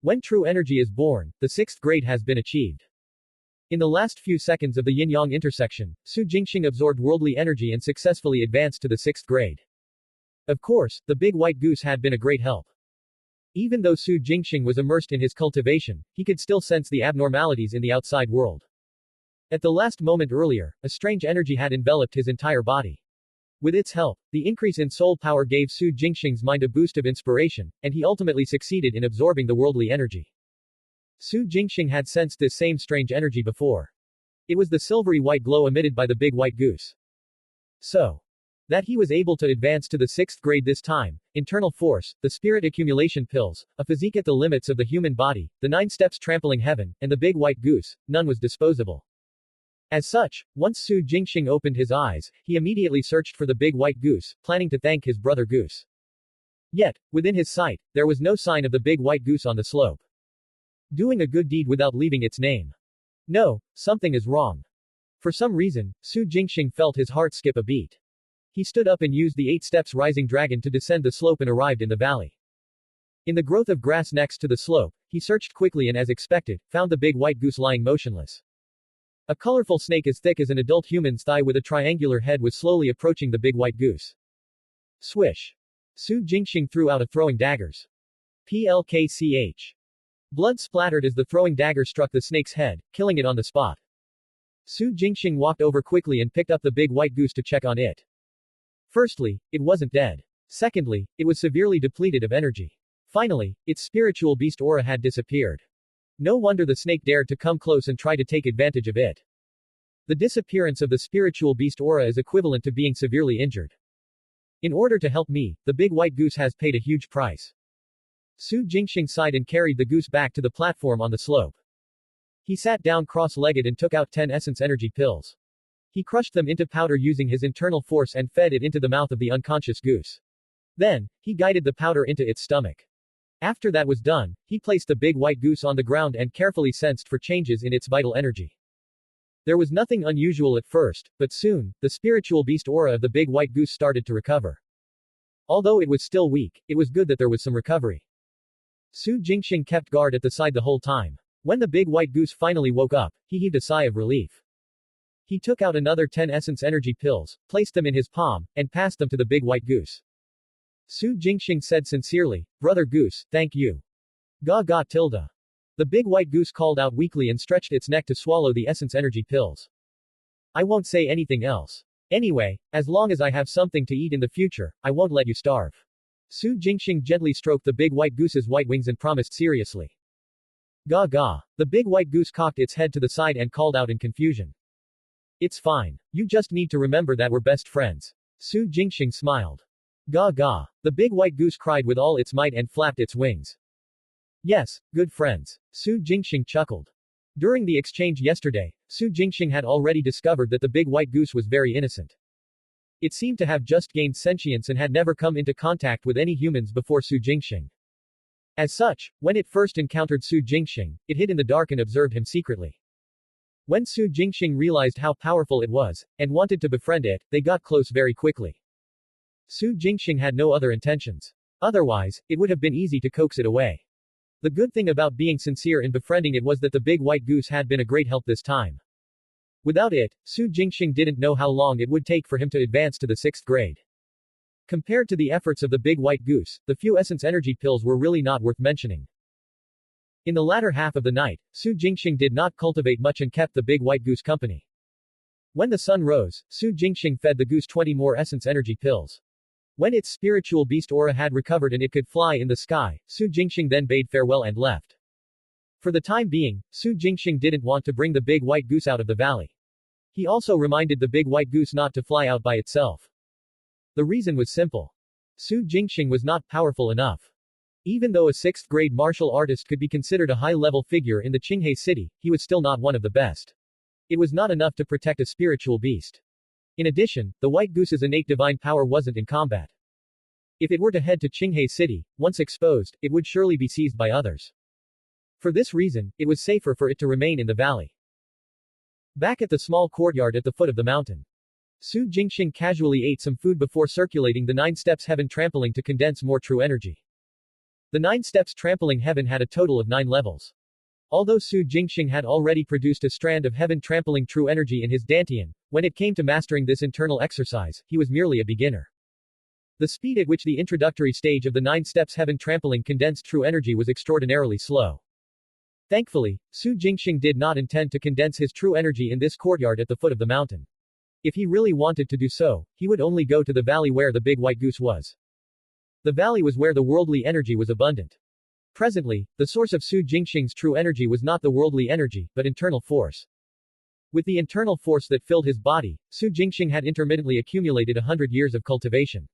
When true energy is born, the sixth grade has been achieved. In the last few seconds of the yin-yang intersection, Su Jingxing absorbed worldly energy and successfully advanced to the sixth grade. Of course, the big white goose had been a great help. Even though Su Jingxing was immersed in his cultivation, he could still sense the abnormalities in the outside world. At the last moment earlier, a strange energy had enveloped his entire body. With its help, the increase in soul power gave Su Jingxing's mind a boost of inspiration, and he ultimately succeeded in absorbing the worldly energy. Su Jingxing had sensed this same strange energy before. It was the silvery white glow emitted by the big white goose. So that he was able to advance to the sixth grade this time, internal force, the spirit accumulation pills, a physique at the limits of the human body, the 9 steps trampling heaven, and the big white goose, none was disposable. As such, once Su Jingxing opened his eyes, he immediately searched for the big white goose, planning to thank his brother goose. Yet, within his sight, there was no sign of the big white goose on the slope. Doing a good deed without leaving its name. No, something is wrong. For some reason, Su Jingxing felt his heart skip a beat. He stood up and used the 8 steps rising dragon to descend the slope and arrived in the valley. In the growth of grass next to the slope, he searched quickly and as expected, found the big white goose lying motionless. A colorful snake as thick as an adult human's thigh with a triangular head was slowly approaching the big white goose. Swish. Su Jingxing threw out a throwing daggers. Plkch. Blood splattered as the throwing dagger struck the snake's head, killing it on the spot. Su Jingxing walked over quickly and picked up the big white goose to check on it. Firstly, it wasn't dead. Secondly, it was severely depleted of energy. Finally, its spiritual beast aura had disappeared. No wonder the snake dared to come close and try to take advantage of it. The disappearance of the spiritual beast aura is equivalent to being severely injured. In order to help me, the big white goose has paid a huge price. Su Jingxing sighed and carried the goose back to the platform on the slope. He sat down cross-legged and took out 10 essence energy pills. He crushed them into powder using his internal force and fed it into the mouth of the unconscious goose. Then, he guided the powder into its stomach. After that was done, he placed the big white goose on the ground and carefully sensed for changes in its vital energy. There was nothing unusual at first, but soon, the spiritual beast aura of the big white goose started to recover. Although it was still weak, it was good that there was some recovery. Su Jingxing kept guard at the side the whole time. When the big white goose finally woke up, he heaved a sigh of relief. He took out another 10 essence energy pills, placed them in his palm, and passed them to the big white goose. Su Jingxing said sincerely, "Brother Goose, thank you." Ga ga tilde. The big white goose called out weakly and stretched its neck to swallow the essence energy pills. I won't say anything else. Anyway, as long as I have something to eat in the future, I won't let you starve. Su Jingxing gently stroked the big white goose's white wings and promised seriously. Ga ga. The big white goose cocked its head to the side and called out in confusion. It's fine. You just need to remember that we're best friends. Su Jingxing smiled. Ga ga. The big white goose cried with all its might and flapped its wings. Yes, good friends. Su Jingxing chuckled. During the exchange yesterday, Su Jingxing had already discovered that the big white goose was very innocent. It seemed to have just gained sentience and had never come into contact with any humans before Su Jingxing. As such, when it first encountered Su Jingxing, it hid in the dark and observed him secretly. When Su Jingxing realized how powerful it was, and wanted to befriend it, they got close very quickly. Su Jingxing had no other intentions. Otherwise, it would have been easy to coax it away. The good thing about being sincere in befriending it was that the big white goose had been a great help this time. Without it, Su Jingxing didn't know how long it would take for him to advance to the 6th grade. Compared to the efforts of the big white goose, the few essence energy pills were really not worth mentioning. In the latter half of the night, Su Jingxing did not cultivate much and kept the big white goose company. When the sun rose, Su Jingxing fed the goose 20 more essence energy pills. When its spiritual beast aura had recovered and it could fly in the sky, Su Jingxing then bade farewell and left. For the time being, Su Jingxing didn't want to bring the big white goose out of the valley. He also reminded the big white goose not to fly out by itself. The reason was simple. Su Jingxing was not powerful enough. Even though a 6th grade martial artist could be considered a high-level figure in the Qinghe city, he was still not one of the best. It was not enough to protect a spiritual beast. In addition, the white goose's innate divine power wasn't in combat. If it were to head to Qinghe City, once exposed, it would surely be seized by others. For this reason, it was safer for it to remain in the valley. Back at the small courtyard at the foot of the mountain, Su Jingxing casually ate some food before circulating the 9 steps heaven trampoline to condense more true energy. The 9 steps trampling heaven had a total of 9 levels. Although Su Jingxing had already produced a strand of heaven trampling true energy in his dantian, when it came to mastering this internal exercise, he was merely a beginner. The speed at which the introductory stage of the 9 steps heaven trampling condensed true energy was extraordinarily slow. Thankfully, Su Jingxing did not intend to condense his true energy in this courtyard at the foot of the mountain. If he really wanted to do so, he would only go to the valley where the big white goose was. The valley was where the worldly energy was abundant. Presently, the source of Su Jingxing's true energy was not the worldly energy, but internal force. With the internal force that filled his body, Su Jingxing had intermittently accumulated 100 years of cultivation.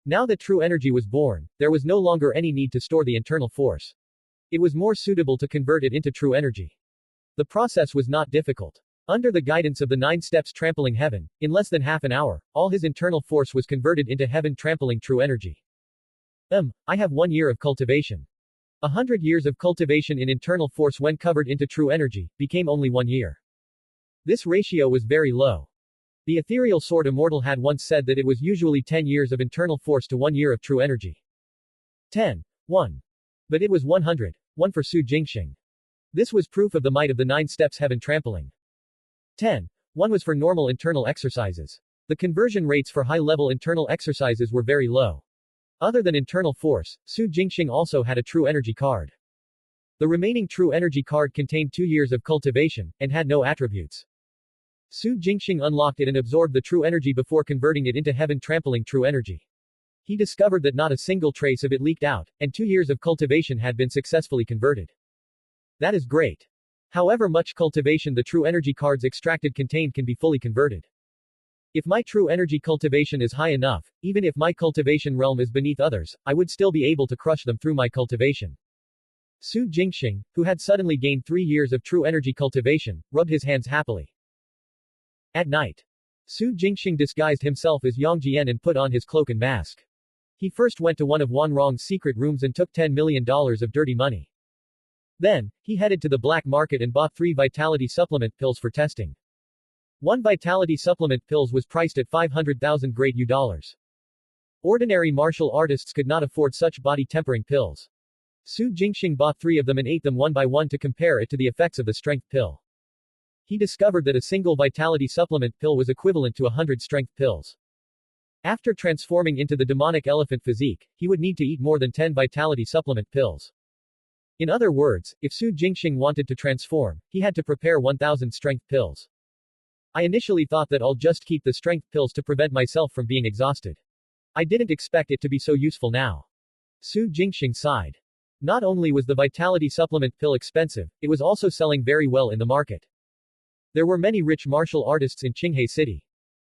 Now that true energy was born, there was no longer any need to store the internal force. It was more suitable to convert it into true energy. The process was not difficult. Under the guidance of the 9 steps trampling heaven, in less than half an hour, all his internal force was converted into heaven trampling true energy. I have 1 year of cultivation. 100 years of cultivation in internal force when covered into true energy, became only 1 year. This ratio was very low. The ethereal sword immortal had once said that it was usually 10 years of internal force to 1 year of true energy. 10. 1. But it was 100. 1 for Su Jingxing. This was proof of the might of the 9 steps heaven trampling. 10. 1 was for normal internal exercises. The conversion rates for high-level internal exercises were very low. Other than internal force, Su Jingxing also had a true energy card. The remaining true energy card contained 2 years of cultivation, and had no attributes. Su Jingxing unlocked it and absorbed the true energy before converting it into heaven trampling true energy. He discovered that not a single trace of it leaked out, and 2 years of cultivation had been successfully converted. That is great. However much cultivation the true energy cards extracted contained can be fully converted. If my true energy cultivation is high enough, even if my cultivation realm is beneath others, I would still be able to crush them through my cultivation. Su Jingxing, who had suddenly gained 3 years of true energy cultivation, rubbed his hands happily. At night, Su Jingxing disguised himself as Yang Jian and put on his cloak and mask. He first went to one of Wanrong's secret rooms and took $10 million of dirty money. Then, he headed to the black market and bought 3 vitality supplement pills for testing. 1 vitality supplement pills was priced at 500,000 great US. Ordinary martial artists could not afford such body-tempering pills. Su Jingxing bought 3 of them and ate them one by one to compare it to the effects of the strength pill. He discovered that a single vitality supplement pill was equivalent to 100 strength pills. After transforming into the demonic elephant physique, he would need to eat more than 10 vitality supplement pills. In other words, if Su Jingxing wanted to transform, he had to prepare 1,000 strength pills. I initially thought that I'll just keep the strength pills to prevent myself from being exhausted. I didn't expect it to be so useful now. Su Jingxing sighed. Not only was the vitality supplement pill expensive, it was also selling very well in the market. There were many rich martial artists in Qinghe City.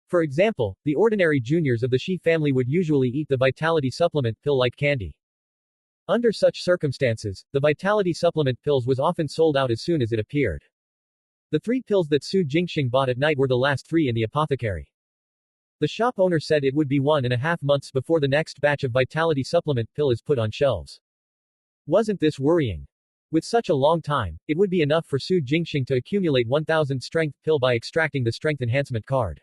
For example, the ordinary juniors of the Shi family would usually eat the vitality supplement pill like candy. Under such circumstances, the vitality supplement pills was often sold out as soon as it appeared. The 3 pills that Su Jingxing bought at night were the last 3 in the apothecary. The shop owner said it would be 1.5 months before the next batch of vitality supplement pill is put on shelves. Wasn't this worrying? With such a long time, it would be enough for Su Jingxing to accumulate 1,000 strength pill by extracting the strength enhancement card.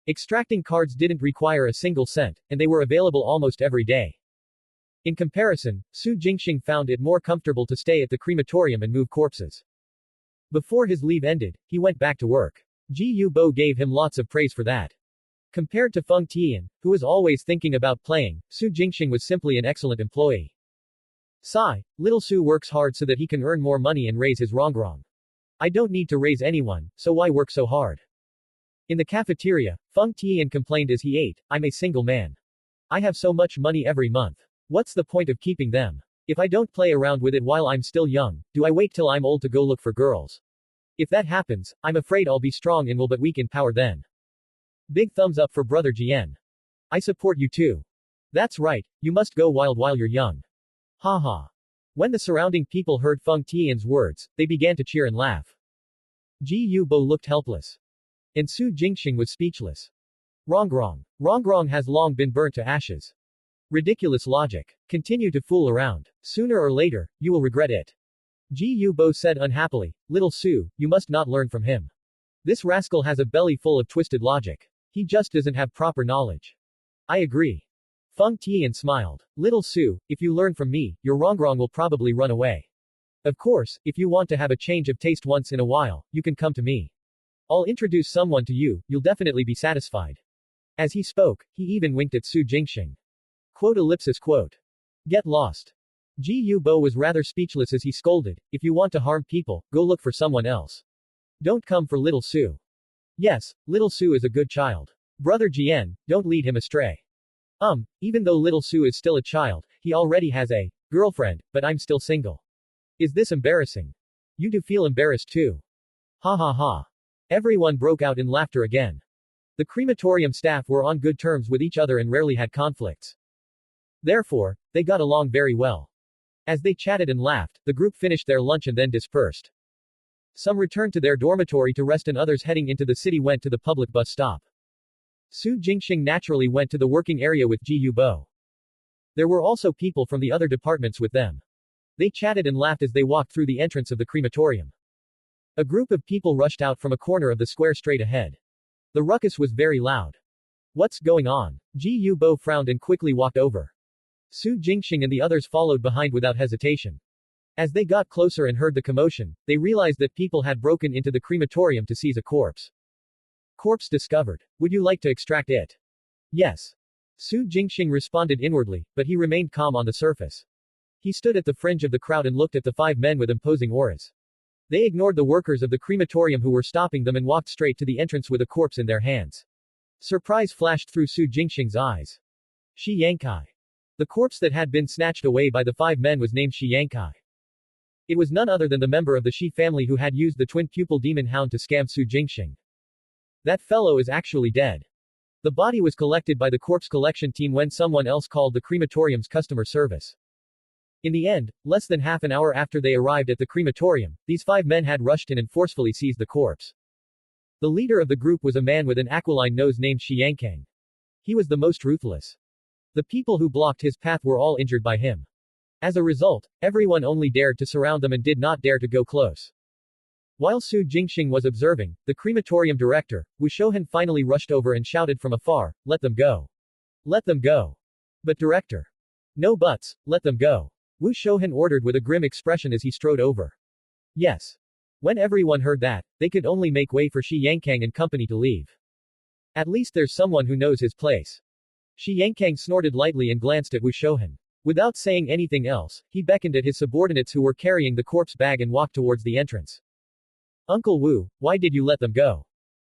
Extracting cards didn't require a single cent, and they were available almost every day. In comparison, Su Jingxing found it more comfortable to stay at the crematorium and move corpses. Before his leave ended, he went back to work. Ji Yubo gave him lots of praise for that. Compared to Feng Tian, who was always thinking about playing, Su Jingxing was simply an excellent employee. Sigh, little Su works hard so that he can earn more money and raise his rongrong. I don't need to raise anyone, so why work so hard? In the cafeteria, Feng Tian complained as he ate, I'm a single man. I have so much money every month. What's the point of keeping them? If I don't play around with it while I'm still young, do I wait till I'm old to go look for girls? If that happens, I'm afraid I'll be strong in will but weak in power then. Big thumbs up for brother Jian. I support you too. That's right, you must go wild while you're young. Ha ha. When the surrounding people heard Feng Tian's words, they began to cheer and laugh. Ji Yubo looked helpless. And Su Jingxing was speechless. Rongrong. Rongrong has long been burnt to ashes. Ridiculous logic. Continue to fool around. Sooner or later, you will regret it. Ji Yubo said unhappily, little Su, you must not learn from him. This rascal has a belly full of twisted logic. He just doesn't have proper knowledge. I agree. Feng Tian smiled. Little Su, if you learn from me, your Rongrong will probably run away. Of course, if you want to have a change of taste once in a while, you can come to me. I'll introduce someone to you, you'll definitely be satisfied. As he spoke, he even winked at Su Jingxing. Quote. Get lost. Ji Yu Bo was rather speechless as he scolded, if you want to harm people, go look for someone else. Don't come for little Su. Yes, little Su is a good child. Brother Jian, don't lead him astray. Even though little Su is still a child, he already has a girlfriend, but I'm still single. Is this embarrassing? You do feel embarrassed too. Ha ha ha. Everyone broke out in laughter again. The crematorium staff were on good terms with each other and rarely had conflicts. Therefore, they got along very well. As they chatted and laughed, the group finished their lunch and then dispersed. Some returned to their dormitory to rest and others heading into the city went to the public bus stop. Su Jingxing naturally went to the working area with Ji Yu Bo. There were also people from the other departments with them. They chatted and laughed as they walked through the entrance of the crematorium. A group of people rushed out from a corner of the square straight ahead. The ruckus was very loud. What's going on? Ji Yu Bo frowned and quickly walked over. Su Jingxing and the others followed behind without hesitation. As they got closer and heard the commotion, they realized that people had broken into the crematorium to seize a corpse. Corpse discovered. Would you like to extract it? Yes. Su Jingxing responded inwardly, but he remained calm on the surface. He stood at the fringe of the crowd and looked at the 5 men with imposing auras. They ignored the workers of the crematorium who were stopping them and walked straight to the entrance with a corpse in their hands. Surprise flashed through Su Jingxing's eyes. Shi Yankai. The corpse that had been snatched away by the 5 men was named Shi Yankai. It was none other than the member of the Shi family who had used the twin-pupil demon hound to scam Su Jingxing. That fellow is actually dead. The body was collected by the corpse collection team when someone else called the crematorium's customer service. In the end, less than half an hour after they arrived at the crematorium, these 5 men had rushed in and forcefully seized the corpse. The leader of the group was a man with an aquiline nose named Shi Yankang. He was the most ruthless. The people who blocked his path were all injured by him. As a result, everyone only dared to surround them and did not dare to go close. While Su Jingxing was observing, the crematorium director, Wu Shouhan finally rushed over and shouted from afar, let them go. Let them go. But director. No buts, let them go. Wu Shouhan ordered with a grim expression as he strode over. Yes. When everyone heard that, they could only make way for Shi Yankang and company to leave. At least there's someone who knows his place. Shi Yankang snorted lightly and glanced at Wu Shouhan. Without saying anything else, he beckoned at his subordinates who were carrying the corpse bag and walked towards the entrance. Uncle Wu, why did you let them go?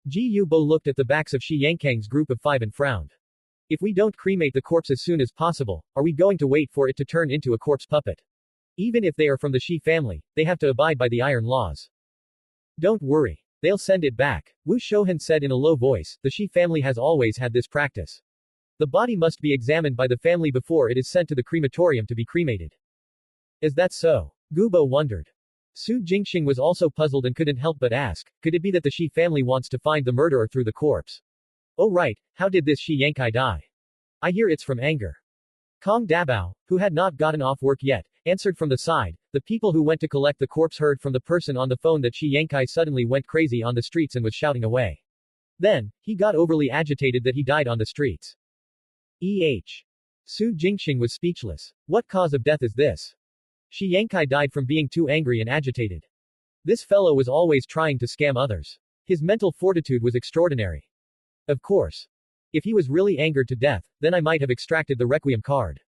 Ji Yu Bo looked at the backs of Shi Yankang's group of 5 and frowned. If we don't cremate the corpse as soon as possible, are we going to wait for it to turn into a corpse puppet? Even if they are from the Shi family, they have to abide by the iron laws. Don't worry. They'll send it back, Wu Shouhan said in a low voice, the Shi family has always had this practice. The body must be examined by the family before it is sent to the crematorium to be cremated. Is that so? Gubo wondered. Su Jingxing was also puzzled and couldn't help but ask, could it be that the Shi family wants to find the murderer through the corpse? Oh right, how did this Shi Yankai die? I hear it's from anger. Kong Dabao, who had not gotten off work yet, answered from the side. The people who went to collect the corpse heard from the person on the phone that Shi Yankai suddenly went crazy on the streets and was shouting away. Then, he got overly agitated that he died on the streets. Su Jingxing was speechless. What cause of death is this? Shi Yankai died from being too angry and agitated. This fellow was always trying to scam others. His mental fortitude was extraordinary. Of course. If he was really angered to death, then I might have extracted the Requiem card.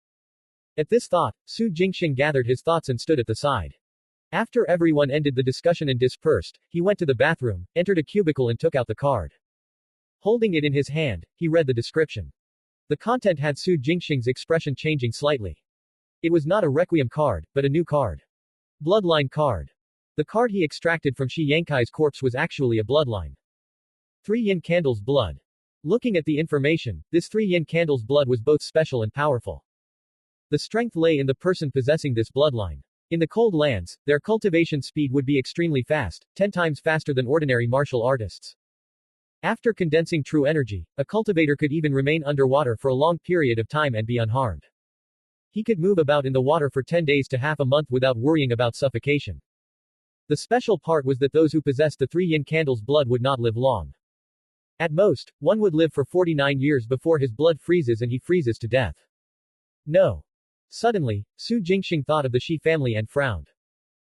At this thought, Su Jingxing gathered his thoughts and stood at the side. After everyone ended the discussion and dispersed, he went to the bathroom, entered a cubicle and took out the card. Holding it in his hand, he read the description. The content had Su Jingxing's expression changing slightly. It was not a Requiem card, but a new card. Bloodline card. The card he extracted from Shi Yankai's corpse was actually a bloodline. 3 yin candles blood. Looking at the information, this 3 yin candles blood was both special and powerful. The strength lay in the person possessing this bloodline. In the cold lands, their cultivation speed would be extremely fast, 10 times faster than ordinary martial artists. After condensing true energy, a cultivator could even remain underwater for a long period of time and be unharmed. He could move about in the water for 10 days to half a month without worrying about suffocation. The special part was that those who possessed the 3 yin candles blood would not live long. At most, one would live for 49 years before his blood freezes and he freezes to death. No. Suddenly, Su Jingxing thought of the Shi family and frowned.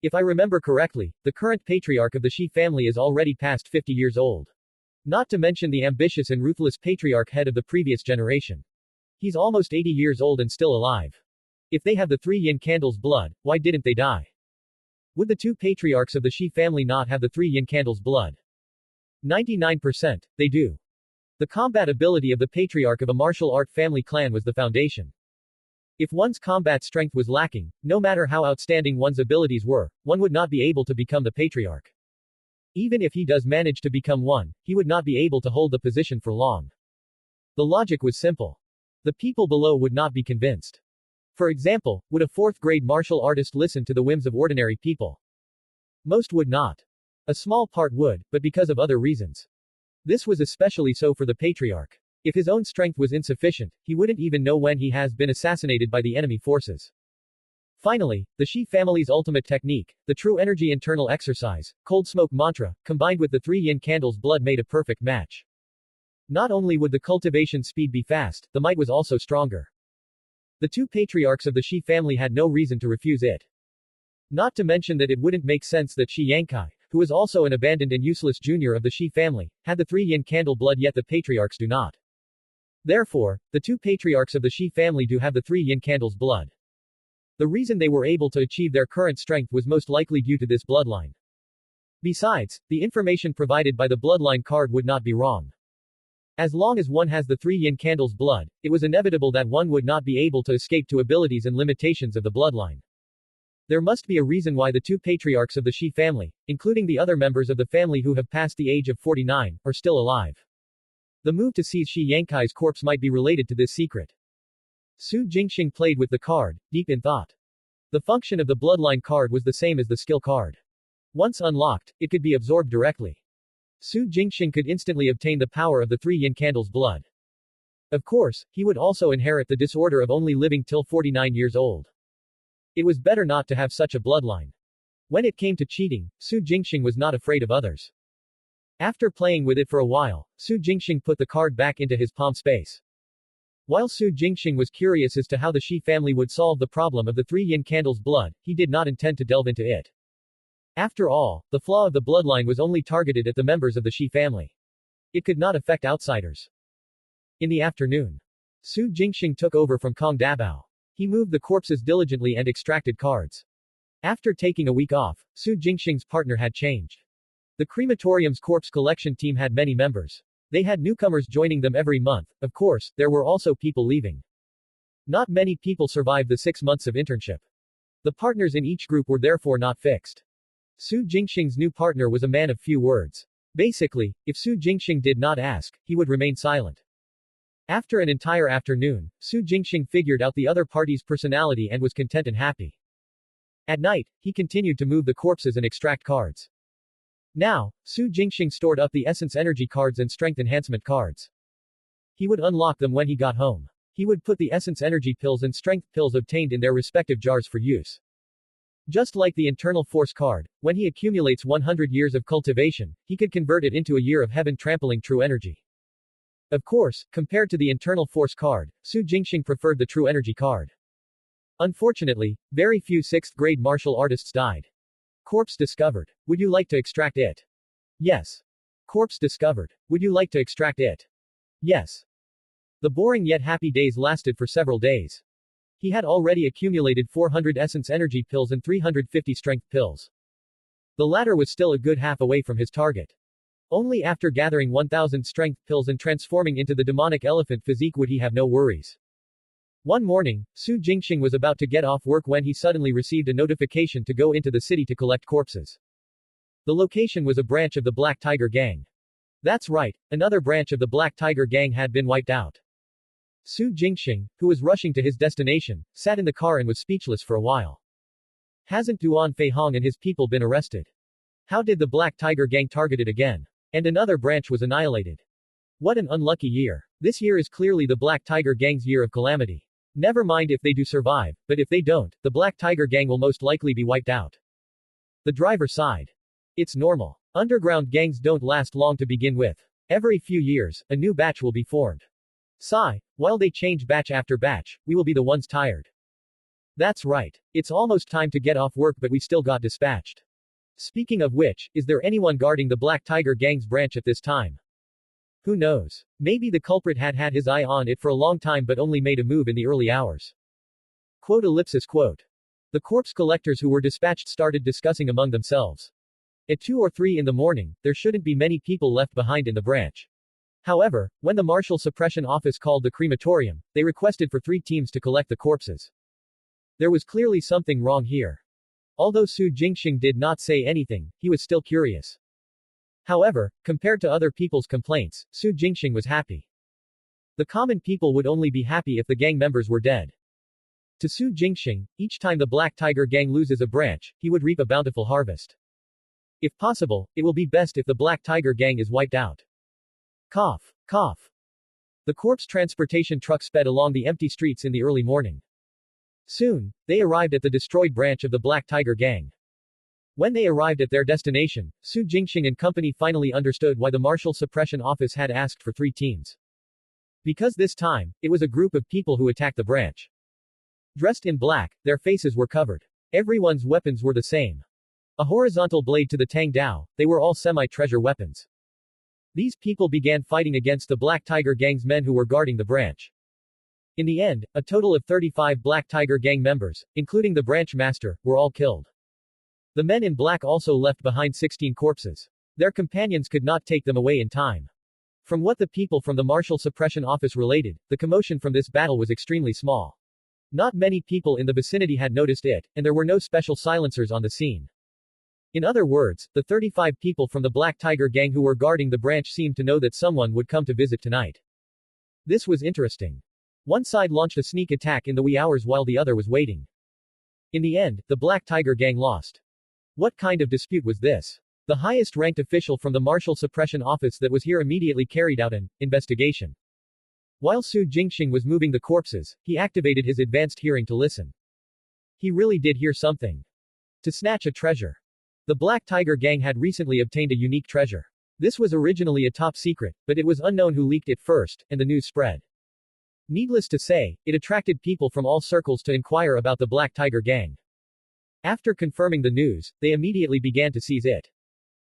If I remember correctly, the current patriarch of the Shi family is already past 50 years old. Not to mention the ambitious and ruthless patriarch head of the previous generation. He's almost 80 years old and still alive. If they have the 3 yin candles blood, why didn't they die? Would the 2 patriarchs of the Shi family not have the 3 yin candles blood? 99%, they do. The combat ability of the patriarch of a martial art family clan was the foundation. If one's combat strength was lacking, no matter how outstanding one's abilities were, one would not be able to become the patriarch. Even if he does manage to become one, he would not be able to hold the position for long. The logic was simple. The people below would not be convinced. For example, would a 4th grade martial artist listen to the whims of ordinary people? Most would not. A small part would, but because of other reasons. This was especially so for the patriarch. If his own strength was insufficient, he wouldn't even know when he has been assassinated by the enemy forces. Finally, the Shi family's ultimate technique, the true energy internal exercise, cold smoke mantra, combined with the 3 yin candles blood made a perfect match. Not only would the cultivation speed be fast, the might was also stronger. The 2 patriarchs of the Shi family had no reason to refuse it. Not to mention that it wouldn't make sense that Shi Yangkai, who was also an abandoned and useless junior of the Shi family, had the 3 yin candle blood yet the patriarchs do not. Therefore, the 2 patriarchs of the Shi family do have the 3 yin candles blood. The reason they were able to achieve their current strength was most likely due to this bloodline. Besides, the information provided by the bloodline card would not be wrong. As long as one has the 3 yin candles blood, it was inevitable that one would not be able to escape to abilities and limitations of the bloodline. There must be a reason why the 2 patriarchs of the Shi family, including the other members of the family who have passed the age of 49, are still alive. The move to seize Shi Yangkai's corpse might be related to this secret. Su Jingxing played with the card, deep in thought. The function of the bloodline card was the same as the skill card. Once unlocked, it could be absorbed directly. Su Jingxing could instantly obtain the power of the 3 yin candles blood. Of course, he would also inherit the disorder of only living till 49 years old. It was better not to have such a bloodline. When it came to cheating, Su Jingxing was not afraid of others. After playing with it for a while, Su Jingxing put the card back into his palm space. While Su Jingxing was curious as to how the Shi family would solve the problem of the 3 yin candles blood, he did not intend to delve into it. After all, the flaw of the bloodline was only targeted at the members of the Shi family. It could not affect outsiders. In the afternoon, Su Jingxing took over from Kong Dabao. He moved the corpses diligently and extracted cards. After taking a week off, Su Jingxing's partner had changed. The crematorium's corpse collection team had many members. They had newcomers joining them every month. Of course, there were also people leaving. Not many people survived the 6 months of internship. The partners in each group were therefore not fixed. Su Jingxing's new partner was a man of few words. Basically, if Su Jingxing did not ask, he would remain silent. After an entire afternoon, Su Jingxing figured out the other party's personality and was content and happy. At night, he continued to move the corpses and extract cards. Now, Su Jingxing stored up the essence energy cards and strength enhancement cards. He would unlock them when he got home. He would put the essence energy pills and strength pills obtained in their respective jars for use. Just like the internal force card, when he accumulates 100 years of cultivation, he could convert it into a year of heaven trampling true energy. Of course, compared to the internal force card, Su Jingxing preferred the true energy card. Unfortunately, very few 6th grade martial artists died. Corpse discovered. Would you like to extract it? Yes. Corpse discovered. Would you like to extract it? Yes. The boring yet happy days lasted for several days. He had already accumulated 400 essence energy pills and 350 strength pills. The latter was still a good half away from his target. Only after gathering 1000 strength pills and transforming into the demonic elephant physique would he have no worries. One morning, Su Jingxing was about to get off work when he suddenly received a notification to go into the city to collect corpses. The location was a branch of the Black Tiger Gang. That's right, another branch of the Black Tiger Gang had been wiped out. Su Jingxing, who was rushing to his destination, sat in the car and was speechless for a while. Hasn't Duan Feihong and his people been arrested? How did the Black Tiger Gang target it again? And another branch was annihilated. What an unlucky year. This year is clearly the Black Tiger Gang's year of calamity. Never mind if they do survive, but if they don't, the Black Tiger Gang will most likely be wiped out. The driver sighed. It's normal. Underground gangs don't last long to begin with. Every few years, a new batch will be formed. Sigh, while they change batch after batch, we will be the ones tired. That's right. It's almost time to get off work, but we still got dispatched. Speaking of which, is there anyone guarding the Black Tiger Gang's branch at this time? Who knows? Maybe the culprit had had his eye on it for a long time but only made a move in the early hours. Quote. The corpse collectors who were dispatched started discussing among themselves. At 2 or 3 in the morning, there shouldn't be many people left behind in the branch. However, when the Martial Suppression Office called the crematorium, they requested for 3 teams to collect the corpses. There was clearly something wrong here. Although Su Jingxing did not say anything, he was still curious. However, compared to other people's complaints, Su Jingxing was happy. The common people would only be happy if the gang members were dead. To Su Jingxing, each time the Black Tiger Gang loses a branch, he would reap a bountiful harvest. If possible, it will be best if the Black Tiger Gang is wiped out. Cough. Cough. The corpse transportation truck sped along the empty streets in the early morning. Soon, they arrived at the destroyed branch of the Black Tiger Gang. When they arrived at their destination, Su Jingxing and company finally understood why the Martial Suppression Office had asked for 3 teams. Because this time, it was a group of people who attacked the branch. Dressed in black, their faces were covered. Everyone's weapons were the same. A horizontal blade to the Tang Dao, they were all semi-treasure weapons. These people began fighting against the Black Tiger Gang's men who were guarding the branch. In the end, a total of 35 Black Tiger Gang members, including the branch master, were all killed. The men in black also left behind 16 corpses. Their companions could not take them away in time. From what the people from the Martial Suppression Office related, the commotion from this battle was extremely small. Not many people in the vicinity had noticed it, and there were no special silencers on the scene. In other words, the 35 people from the Black Tiger Gang who were guarding the branch seemed to know that someone would come to visit tonight. This was interesting. One side launched a sneak attack in the wee hours while the other was waiting. In the end, the Black Tiger Gang lost. What kind of dispute was this? The highest-ranked official from the Martial Suppression Office that was here immediately carried out an investigation. While Su Jingxing was moving the corpses, he activated his advanced hearing to listen. He really did hear something. To snatch a treasure. The Black Tiger Gang had recently obtained a unique treasure. This was originally a top secret, but it was unknown who leaked it first, and the news spread. Needless to say, it attracted people from all circles to inquire about the Black Tiger Gang. After confirming the news, they immediately began to seize it.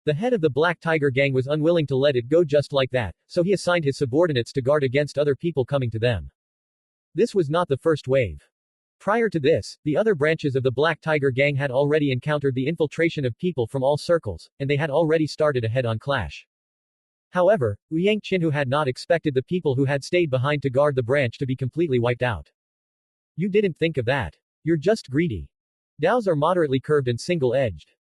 The head of the Black Tiger Gang was unwilling to let it go just like that, so he assigned his subordinates to guard against other people coming to them. This was not the first wave. Prior to this, the other branches of the Black Tiger Gang had already encountered the infiltration of people from all circles, and they had already started a head-on clash. However, Yang Qinhu had not expected the people who had stayed behind to guard the branch to be completely wiped out. You didn't think of that. You're just greedy. Daos are moderately curved and single-edged.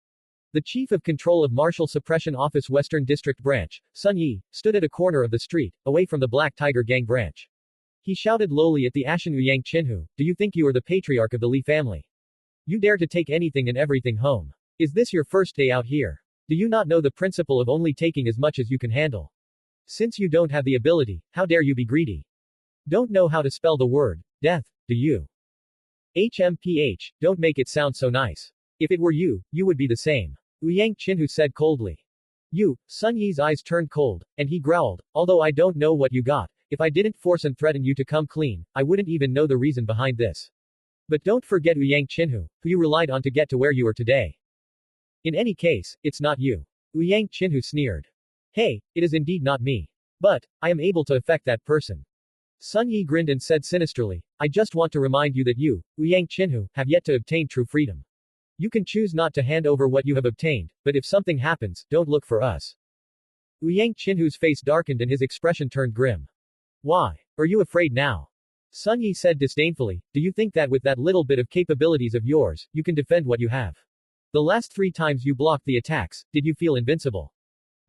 The chief of control of Martial Suppression Office Western District Branch, Sun Yi, stood at a corner of the street, away from the Black Tiger Gang branch. He shouted lowly at the Ashen Yang Qinhu, "Do you think you are the patriarch of the Li family? You dare to take anything and everything home. Is this your first day out here? Do you not know the principle of only taking as much as you can handle? Since you don't have the ability, how dare you be greedy? Don't know how to spell the word, death, do you? HMPH, don't make it sound so nice. If it were you, you would be the same." Yang Qinhu said coldly. Sun Yi's eyes turned cold, and he growled, "Although I don't know what you got, if I didn't force and threaten you to come clean, I wouldn't even know the reason behind this. But don't forget Yang Qinhu, who you relied on to get to where you are today. In any case, it's not you." Yang Qinhu sneered. "Hey, it is indeed not me. But, I am able to affect that person." Sun Yi grinned and said sinisterly, "I just want to remind you that you, Yang Qinhu, have yet to obtain true freedom. You can choose not to hand over what you have obtained, but if something happens, don't look for us." Yang Qinhu's face darkened and his expression turned grim. "Why? Are you afraid now?" Sun Yi said disdainfully, "Do you think that with that little bit of capabilities of yours, you can defend what you have? The last 3 times you blocked the attacks, did you feel invincible?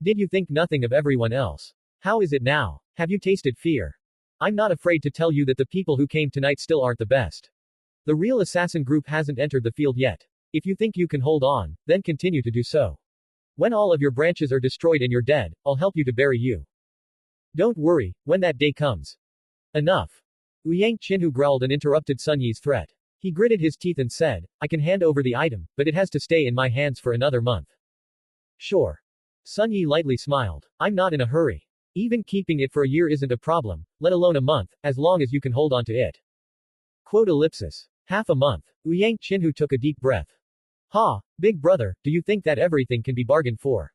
Did you think nothing of everyone else? How is it now? Have you tasted fear? I'm not afraid to tell you that the people who came tonight still aren't the best. The real assassin group hasn't entered the field yet. If you think you can hold on, then continue to do so. When all of your branches are destroyed and you're dead, I'll help you to bury you. Don't worry, when that day comes." "Enough." Yang Qinhu growled and interrupted Sun Yi's threat. He gritted his teeth and said, "I can hand over the item, but it has to stay in my hands for another month." "Sure." Sun Yi lightly smiled. "I'm not in a hurry. Even keeping it for a year isn't a problem, let alone a month, as long as you can hold on to it. Quote ellipsis. Half a month. Yang Chinhu took a deep breath. Ha, big brother, do you think that everything can be bargained for?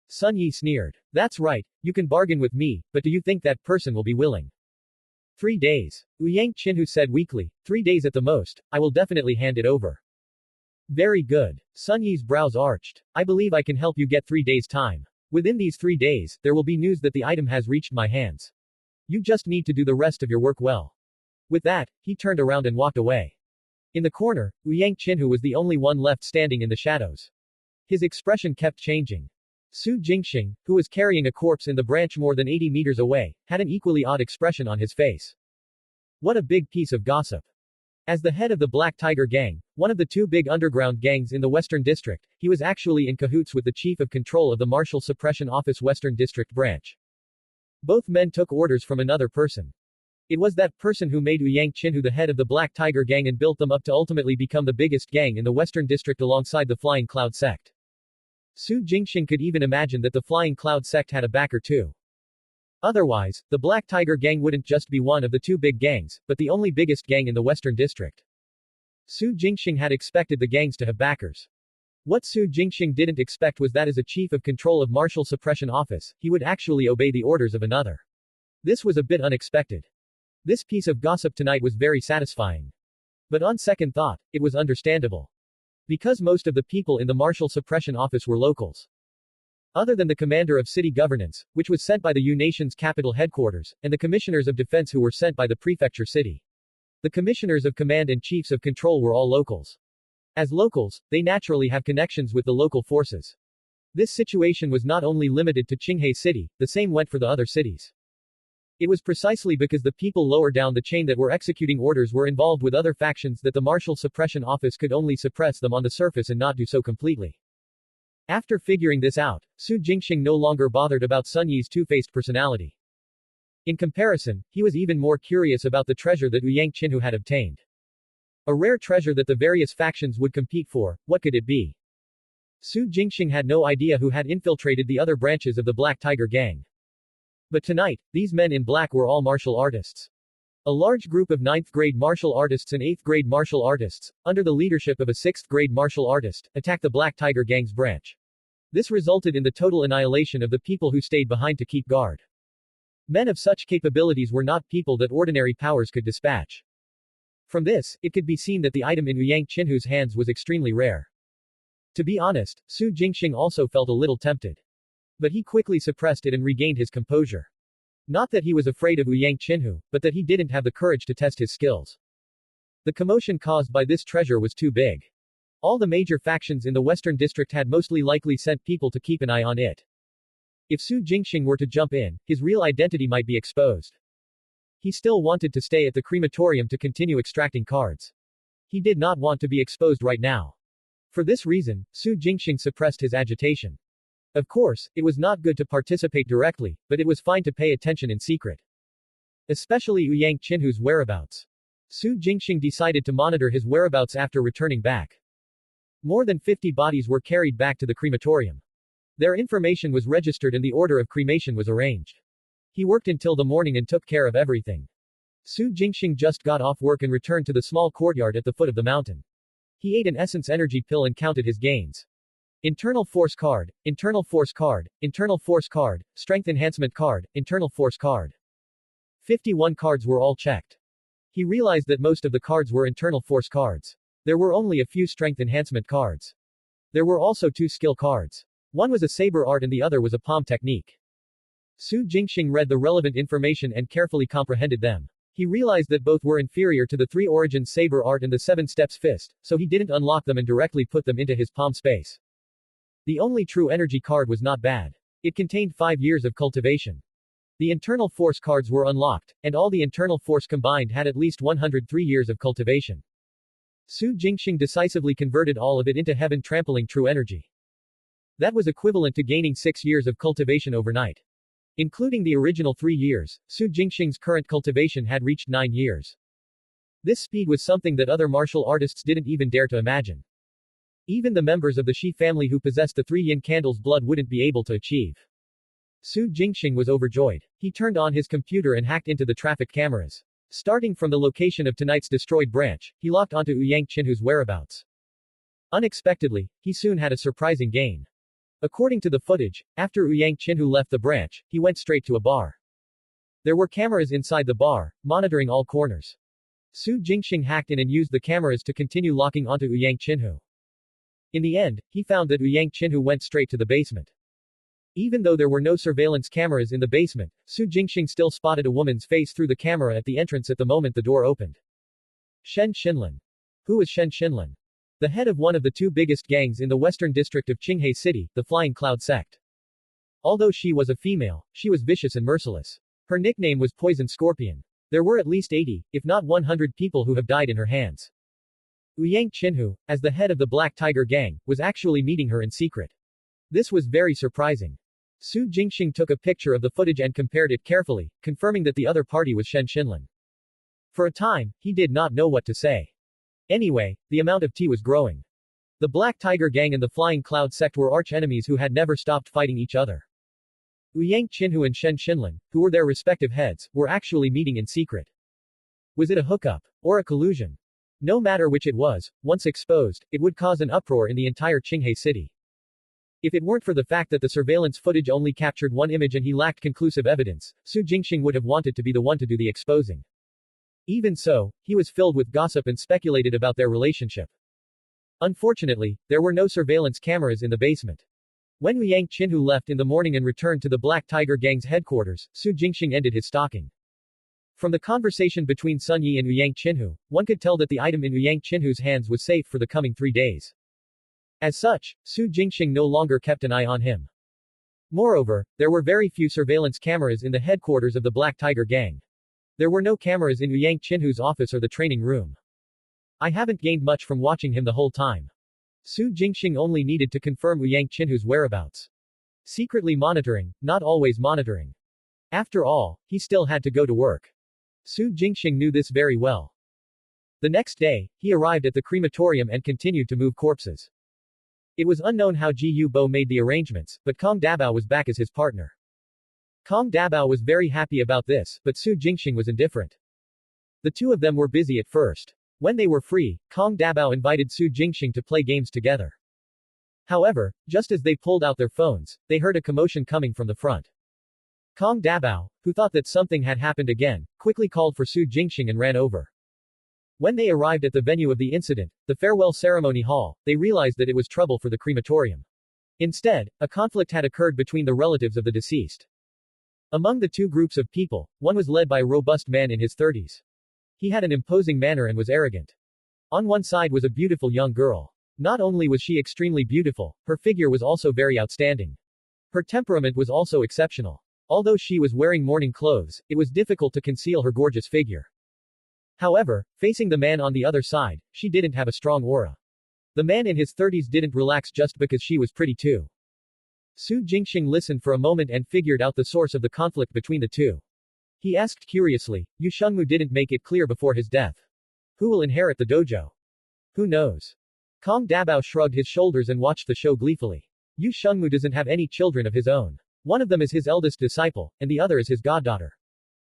Sun Yi sneered. That's right, you can bargain with me, but do you think that person will be willing? 3 days. Yang Chinhu said weakly, 3 days at the most, I will definitely hand it over. Very good. Sun Yi's brows arched. I believe I can help you get 3 days time. Within these 3 days, there will be news that the item has reached my hands. You just need to do the rest of your work well. With that, he turned around and walked away. In the corner, Yang Chinhu was the only one left standing in the shadows. His expression kept changing. Su Jingxing, who was carrying a corpse in the branch more than 80 meters away, had an equally odd expression on his face. What a big piece of gossip. As the head of the Black Tiger Gang, one of the 2 big underground gangs in the Western District, he was actually in cahoots with the Chief of Control of the Martial Suppression Office Western District Branch. Both men took orders from another person. It was that person who made Yang Chinhu the head of the Black Tiger Gang and built them up to ultimately become the biggest gang in the Western District alongside the Flying Cloud sect. Su Jingxing could even imagine that the Flying Cloud sect had a backer too. Otherwise, the Black Tiger Gang wouldn't just be one of the 2 big gangs, but the only biggest gang in the Western District. Su Jingxing had expected the gangs to have backers. What Su Jingxing didn't expect was that as a chief of control of Martial Suppression Office, he would actually obey the orders of another. This was a bit unexpected. This piece of gossip tonight was very satisfying. But on second thought, it was understandable. Because most of the people in the Martial Suppression Office were locals. Other than the commander of city governance, which was sent by the U Nation's capital headquarters, and the commissioners of defense who were sent by the prefecture city. The commissioners of command and chiefs of control were all locals. As locals, they naturally have connections with the local forces. This situation was not only limited to Qinghai City, the same went for the other cities. It was precisely because the people lower down the chain that were executing orders were involved with other factions that the Martial Suppression Office could only suppress them on the surface and not do so completely. After figuring this out, Su Jingxing no longer bothered about Sun Yi's two-faced personality. In comparison, he was even more curious about the treasure that Yang Chinhu had obtained. A rare treasure that the various factions would compete for. What could it be? Su Jingxing had no idea who had infiltrated the other branches of the Black Tiger Gang. But tonight, these men in black were all martial artists. A large group of 9th grade martial artists and 8th grade martial artists, under the leadership of a 6th grade martial artist, attacked the Black Tiger Gang's branch. This resulted in the total annihilation of the people who stayed behind to keep guard. Men of such capabilities were not people that ordinary powers could dispatch. From this, it could be seen that the item in Yang Chinhu's hands was extremely rare. To be honest, Su Jingxing also felt a little tempted. But he quickly suppressed it and regained his composure. Not that he was afraid of Yang Chinhu, but that he didn't have the courage to test his skills. The commotion caused by this treasure was too big. All the major factions in the Western District had mostly likely sent people to keep an eye on it. If Su Jingxing were to jump in, his real identity might be exposed. He still wanted to stay at the crematorium to continue extracting cards. He did not want to be exposed right now. For this reason, Su Jingxing suppressed his agitation. Of course, it was not good to participate directly, but it was fine to pay attention in secret. Especially Yang Chinhu's whereabouts. Su Jingxing decided to monitor his whereabouts after returning back. More than 50 bodies were carried back to the crematorium. Their information was registered and the order of cremation was arranged. He worked until the morning and took care of everything. Su Jingxing just got off work and returned to the small courtyard at the foot of the mountain. He ate an essence energy pill and counted his gains. Internal force card, internal force card, internal force card, strength enhancement card, internal force card. 51 cards were all checked. He realized that most of the cards were internal force cards. There were only a few strength enhancement cards. There were also 2 skill cards. One was a saber art and the other was a palm technique. Su Jingxing read the relevant information and carefully comprehended them. He realized that both were inferior to the 3 origins saber art and the 7 steps fist, so he didn't unlock them and directly put them into his palm space. The only true energy card was not bad. It contained 5 years of cultivation. The internal force cards were unlocked, and all the internal force combined had at least 103 years of cultivation. Su Jingxing decisively converted all of it into heaven trampling true energy. That was equivalent to gaining 6 years of cultivation overnight. Including the original 3 years, Su Jingxing's current cultivation had reached 9 years. This speed was something that other martial artists didn't even dare to imagine. Even the members of the Shi family who possessed the 3 yin candles blood wouldn't be able to achieve. Su Jingxing was overjoyed. He turned on his computer and hacked into the traffic cameras. Starting from the location of tonight's destroyed branch, he locked onto Yang Qinhu's whereabouts. Unexpectedly, he soon had a surprising gain. According to the footage, after Yang Qinhu left the branch, he went straight to a bar. There were cameras inside the bar, monitoring all corners. Su Jingxing hacked in and used the cameras to continue locking onto Yang Qinhu. In the end, he found that Yang Qinhu went straight to the basement. Even though there were no surveillance cameras in the basement, Su Jingxing still spotted a woman's face through the camera at the entrance at the moment the door opened. Shen Xinlan. Who was Shen Xinlan? The head of one of the two biggest gangs in the western district of Qinghe City, the Flying Cloud sect. Although she was a female, she was vicious and merciless. Her nickname was Poison Scorpion. There were at least 80, if not 100 people who have died in her hands. Yang Qinhu, as the head of the Black Tiger gang, was actually meeting her in secret. This was very surprising. Su Jingxing took a picture of the footage and compared it carefully, confirming that the other party was Shen Xinlan. For a time, he did not know what to say. Anyway, the amount of tea was growing. The Black Tiger gang and the Flying Cloud sect were arch-enemies who had never stopped fighting each other. Yang Qinhu and Shen Xinlan, who were their respective heads, were actually meeting in secret. Was it a hookup? Or a collusion? No matter which it was, once exposed, it would cause an uproar in the entire Qinghe city. If it weren't for the fact that the surveillance footage only captured one image and he lacked conclusive evidence, Su Jingxing would have wanted to be the one to do the exposing. Even so, he was filled with gossip and speculated about their relationship. Unfortunately, there were no surveillance cameras in the basement. When Yang Qinhu left in the morning and returned to the Black Tiger gang's headquarters, Su Jingxing ended his stalking. From the conversation between Sun Yi and Yang Qinhu, one could tell that the item in Yang Qinhu's hands was safe for the coming 3 days. As such, Su Jingxing no longer kept an eye on him. Moreover, there were very few surveillance cameras in the headquarters of the Black Tiger gang. There were no cameras in Yang Qinhu's office or the training room. I haven't gained much from watching him the whole time. Su Jingxing only needed to confirm Yang Qinhu's whereabouts. Secretly monitoring, not always monitoring. After all, he still had to go to work. Su Jingxing knew this very well. The next day, he arrived at the crematorium and continued to move corpses. It was unknown how Ji Yubo made the arrangements, but Kong Dabao was back as his partner. Kong Dabao was very happy about this, but Su Jingxing was indifferent. The two of them were busy at first. When they were free, Kong Dabao invited Su Jingxing to play games together. However, just as they pulled out their phones, they heard a commotion coming from the front. Kong Dabao, who thought that something had happened again, quickly called for Su Jingxing and ran over. When they arrived at the venue of the incident, the farewell ceremony hall, they realized that it was trouble for the crematorium. Instead, a conflict had occurred between the relatives of the deceased. Among the two groups of people, one was led by a robust man in his 30s. He had an imposing manner and was arrogant. On one side was a beautiful young girl. Not only was she extremely beautiful, her figure was also very outstanding. Her temperament was also exceptional. Although she was wearing mourning clothes, it was difficult to conceal her gorgeous figure. However, facing the man on the other side, she didn't have a strong aura. The man in his 30s didn't relax just because she was pretty too. Su Jingxing listened for a moment and figured out the source of the conflict between the two. He asked curiously, Yu Shengmu didn't make it clear before his death. Who will inherit the dojo? Who knows? Kong Dabao shrugged his shoulders and watched the show gleefully. Yu Shengmu doesn't have any children of his own. One of them is his eldest disciple, and the other is his goddaughter.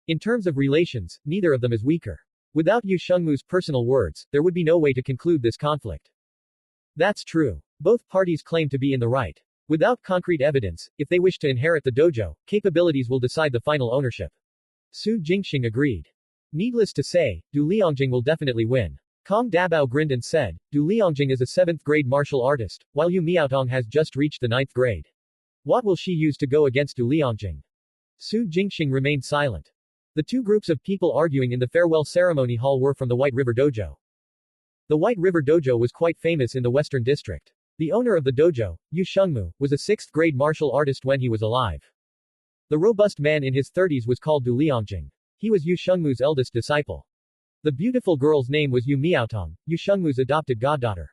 In terms of relations, neither of them is weaker. Without Yu Shengmu's personal words, there would be no way to conclude this conflict. That's true. Both parties claim to be in the right. Without concrete evidence, if they wish to inherit the dojo, capabilities will decide the final ownership. Su Jingxing agreed. Needless to say, Du Liangjing will definitely win. Kong Dabao grinned and said, Du Liangjing is a 7th grade martial artist, while Yu Miaotong has just reached the 9th grade. What will she use to go against Du Liangjing? Su Jingxing remained silent. The two groups of people arguing in the farewell ceremony hall were from the White River Dojo. The White River Dojo was quite famous in the Western District. The owner of the dojo, Yu Shengmu, was a 6th grade martial artist when he was alive. The robust man in his 30s was called Du Liangjing. He was Yu Shengmu's eldest disciple. The beautiful girl's name was Yu Miaotong, Yu Shengmu's adopted goddaughter.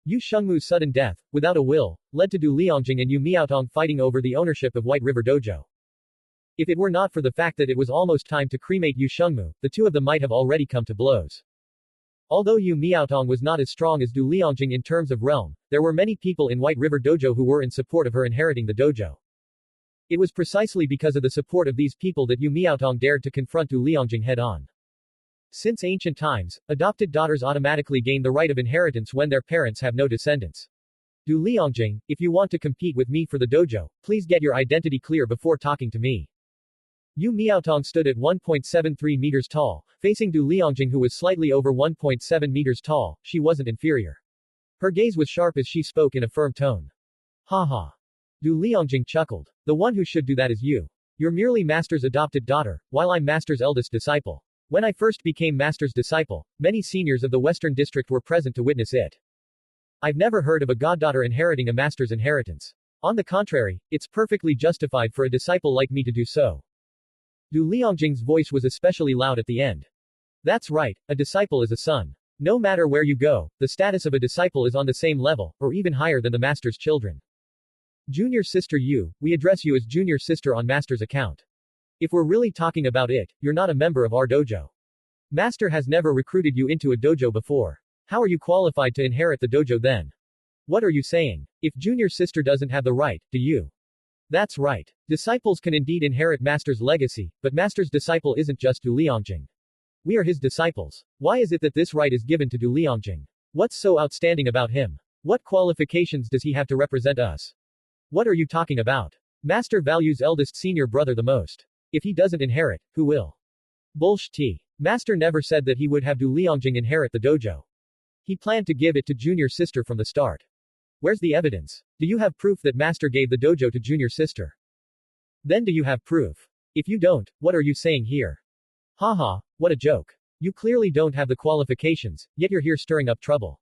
Yu Shengmu's sudden death, without a will, led to Du Liangjing and Yu Miaotong fighting over the ownership of White River Dojo. If it were not for the fact that it was almost time to cremate Yu Shengmu, the two of them might have already come to blows. Although Yu Miaotong was not as strong as Du Liangjing in terms of realm, there were many people in White River Dojo who were in support of her inheriting the dojo. It was precisely because of the support of these people that Yu Miaotong dared to confront Du Liangjing head-on. Since ancient times, adopted daughters automatically gain the right of inheritance when their parents have no descendants. Du Liangjing, if you want to compete with me for the dojo, please get your identity clear before talking to me. Yu Miaotong stood at 1.73 meters tall, facing Du Liangjing who was slightly over 1.7 meters tall. She wasn't inferior. Her gaze was sharp as she spoke in a firm tone. Ha ha. Du Liangjing chuckled. The one who should do that is you. You're merely Master's adopted daughter, while I'm Master's eldest disciple. When I first became Master's disciple, many seniors of the Western District were present to witness it. I've never heard of a goddaughter inheriting a Master's inheritance. On the contrary, it's perfectly justified for a disciple like me to do so. Du Liangjing's voice was especially loud at the end. That's right, a disciple is a son. No matter where you go, the status of a disciple is on the same level, or even higher than the Master's children. Junior Sister Yu, we address you as Junior Sister on Master's account. If we're really talking about it, you're not a member of our dojo. Master has never recruited you into a dojo before. How are you qualified to inherit the dojo then? What are you saying? If Junior Sister doesn't have the right, do you? That's right. Disciples can indeed inherit Master's legacy, but Master's disciple isn't just Du Liangjing. We are his disciples. Why is it that this right is given to Du Liangjing? What's so outstanding about him? What qualifications does he have to represent us? What are you talking about? Master values eldest senior brother the most. If he doesn't inherit, who will? Bullshit. Master never said that he would have Du Liangjing inherit the dojo. He planned to give it to Junior Sister from the start. Where's the evidence? Do you have proof that Master gave the dojo to Junior Sister? Then do you have proof? If you don't, what are you saying here? Haha, what a joke. You clearly don't have the qualifications, yet you're here stirring up trouble.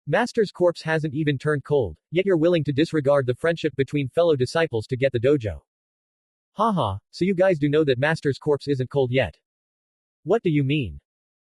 Master's corpse hasn't even turned cold, yet you're willing to disregard the friendship between fellow disciples to get the dojo. Haha, so you guys do know that Master's corpse isn't cold yet. What do you mean?